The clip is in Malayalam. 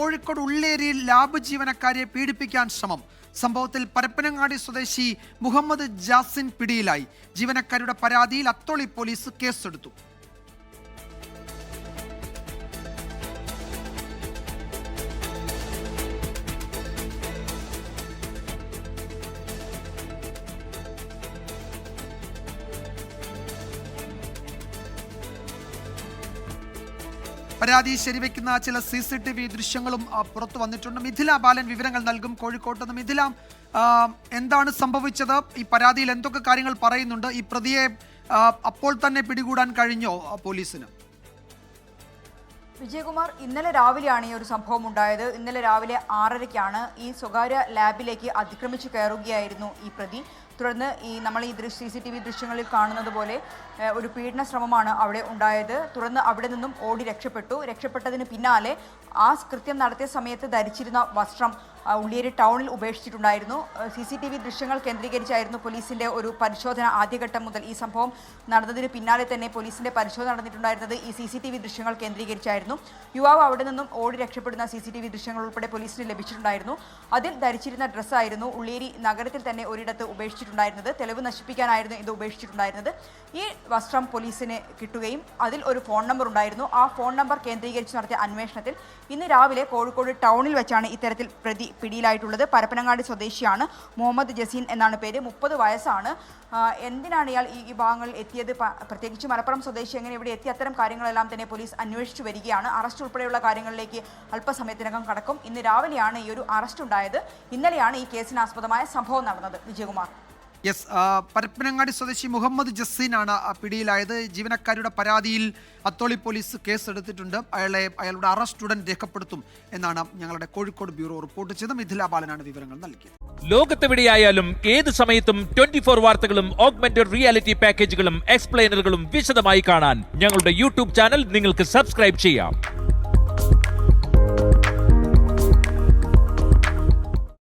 കോഴിക്കോട് ഉള്ളേരിയിൽ ലാബ് ജീവനക്കാരെ പീഡിപ്പിക്കാൻ ശ്രമം. സംഭവത്തിൽ പരപ്പനങ്ങാടി സ്വദേശി മുഹമ്മദ് ജാസിൻ പിടിയിലായി. ജീവനക്കാരുടെ പരാതിയിൽ അത്തോളി പോലീസ് കേസെടുത്തു. പരാതി ശരിവെക്കുന്ന ചില CCTV ദൃശ്യങ്ങളും പുറത്തു വന്നിട്ടുണ്ട്. മിഥില ബാലൻ വിവരങ്ങൾ നൽകും കോഴിക്കോട്ട് നിന്ന്. മിഥില, എന്താണ് സംഭവിച്ചത്? ഈ പരാതിയിൽ എന്തൊക്കെ കാര്യങ്ങൾ പറയുന്നുണ്ട്? ഈ പ്രതിയെ അപ്പോൾ തന്നെ പിടികൂടാൻ കഴിഞ്ഞോ പോലീസിന്? വിജയകുമാർ, ഇന്നലെ രാവിലെയാണ് ഈ ഒരു സംഭവം ഉണ്ടായത്. ഇന്നലെ രാവിലെ 6:30-ക്കാണ് ഈ സ്വകാര്യ ലാബിലേക്ക് അതിക്രമിച്ചു കയറുകയായിരുന്നു ഈ പ്രതി. തുടർന്ന് നമ്മൾ ഈ CCTV ദൃശ്യങ്ങളിൽ കാണുന്നത് പോലെ ഒരു പീഡന ശ്രമമാണ് അവിടെ ഉണ്ടായത്. തുടർന്ന് അവിടെ നിന്നും ഓടി രക്ഷപ്പെട്ടതിന് പിന്നാലെ ആ കൃത്യം നടത്തിയ സമയത്ത് ധരിച്ചിരുന്ന വസ്ത്രം ഉള്ളിയേരി ടൗണിൽ ഉപേക്ഷിച്ചിട്ടുണ്ടായിരുന്നു. CCTV ദൃശ്യങ്ങൾ കേന്ദ്രീകരിച്ചായിരുന്നു പോലീസിന്റെ ഒരു പരിശോധന. ആദ്യഘട്ടം മുതൽ ഈ സംഭവം നടന്നതിന് പിന്നാലെ തന്നെ പോലീസിന്റെ പരിശോധന നടന്നിട്ടുണ്ടായിരുന്നത് ഈ CCTV ദൃശ്യങ്ങൾ കേന്ദ്രീകരിച്ചായിരുന്നു. യുവാവ് അവിടെ നിന്നും ഓടി രക്ഷപ്പെടുന്ന CCTV ദൃശ്യങ്ങൾ ഉൾപ്പെടെ പോലീസിന് ലഭിച്ചിട്ടുണ്ടായിരുന്നു. അതിൽ ധരിച്ചിരുന്ന ഡ്രസ്സായിരുന്നു ഉള്ളിയേരി നഗരത്തിൽ തന്നെ ഒരിടത്ത് ഉപേക്ഷിച്ചിട്ടുണ്ടായിരുന്നത്. തെളിവ് നശിപ്പിക്കാനായിരുന്നു ഇത് ഉപേക്ഷിച്ചിട്ടുണ്ടായിരുന്നത്. ഈ വസ്ത്രം പോലീസിന് കിട്ടുകയും അതിൽ ഒരു ഫോൺ നമ്പർ ഉണ്ടായിരുന്നു. ആ ഫോൺ നമ്പർ കേന്ദ്രീകരിച്ച് നടത്തിയ അന്വേഷണത്തിൽ ഇന്ന് രാവിലെ കോഴിക്കോട് ടൗണിൽ വെച്ചാണ് ഇത്തരത്തിൽ പ്രതി പിടിയിലായിട്ടുള്ളത്. പരപ്പനങ്ങാടി സ്വദേശിയാണ്. മുഹമ്മദ് ജസീൻ എന്നാണ് പേര്. 30 വയസ്സാണ്. എന്തിനാണ് ഇയാൾ ഈ ഭാഗങ്ങളിൽ എത്തിയത്, പ്രത്യേകിച്ച് മലപ്പുറം സ്വദേശി എങ്ങനെ ഇവിടെ എത്തി, അത്തരം കാര്യങ്ങളെല്ലാം തന്നെ പോലീസ് അന്വേഷിച്ചു വരികയാണ്. അറസ്റ്റ് ഉൾപ്പെടെയുള്ള കാര്യങ്ങളിലേക്ക് അല്പസമയത്തിനകം കടക്കും. ഇന്ന് രാവിലെയാണ് ഈ ഒരു അറസ്റ്റ് ഉണ്ടായത്. ഇന്നലെയാണ് ഈ കേസിനാസ്പദമായ സംഭവം നടന്നത്. വിജയകുമാർ. യെസ്, പരപ്പനങ്ങാടി സ്വദേശി മുഹമ്മദ് ജസീനാണ് പിടിയിലായത്. ജീവനക്കാരുടെ പരാതിയിൽ അത്തോളി പോലീസ് കേസെടുത്തിട്ടുണ്ട്. അയാളുടെ അറസ്റ്റ് ഉടൻ രേഖപ്പെടുത്തും എന്നാണ് ഞങ്ങളുടെ കോഴിക്കോട് ബ്യൂറോ റിപ്പോർട്ട് ചെയ്ത്. മിഥില ബാലനാണ് വിവരങ്ങൾ നൽകിയത്. ലോകത്തെവിടെയായാലും ഏത് സമയത്തും 24 വാർത്തകളും ഓഗ്മെന്റഡ് റിയാലിറ്റി പാക്കേജുകളും എക്സ്പ്ലെയിനറുകളും വിശദമായി കാണാൻ ഞങ്ങളുടെ യൂട്യൂബ് ചാനൽ നിങ്ങൾക്ക് സബ്സ്ക്രൈബ് ചെയ്യാം.